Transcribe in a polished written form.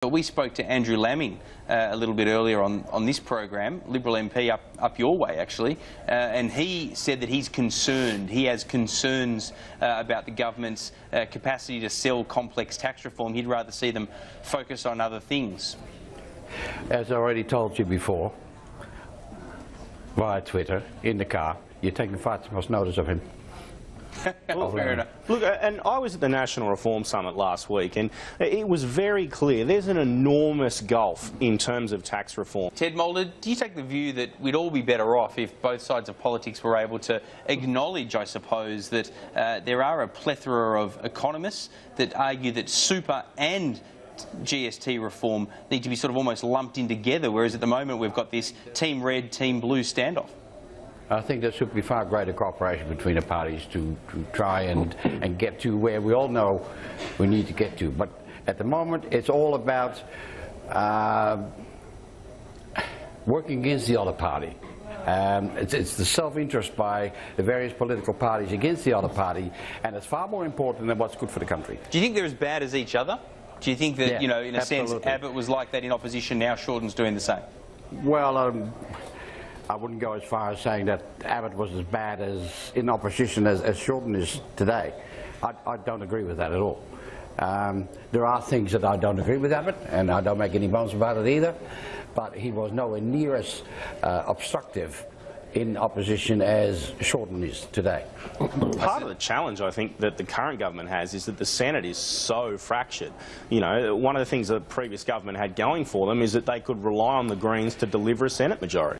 But we spoke to Andrew Laming a little bit earlier on this program, Liberal MP up your way actually, and he said that he's concerned, he has concerns about the government's capacity to sell complex tax reform. He'd rather see them focus on other things. As I already told you before, via Twitter, in the car, you're taking far too much notice of him. Well, fair enough. Look, and I was at the National Reform Summit last week, and it was very clear there's an enormous gulf in terms of tax reform. Ted Mulder, do you take the view that we'd all be better off if both sides of politics were able to acknowledge, I suppose, that there are a plethora of economists that argue that super and GST reform need to be sort of almost lumped in together, whereas at the moment we've got this Team Red, Team Blue standoff? I think there should be far greater cooperation between the parties to try and get to where we all know we need to get to. But at the moment, it's all about working against the other party. It's the self-interest by the various political parties against the other party, and it's far more important than what's good for the country. Do you think they're as bad as each other? Do you think that, yeah, you know, in a absolutely. sense, Abbott was like that in opposition, now Shorten's doing the same? Well, I wouldn't go as far as saying that Abbott was as bad as in opposition as Shorten is today. I don't agree with that at all. There are things that I don't agree with Abbott, and I don't make any bones about it either, but he was nowhere near as obstructive in opposition as Shorten is today. Part of the challenge, I think, that the current government has is that the Senate is so fractured. You know, one of the things the previous government had going for them is that they could rely on the Greens to deliver a Senate majority.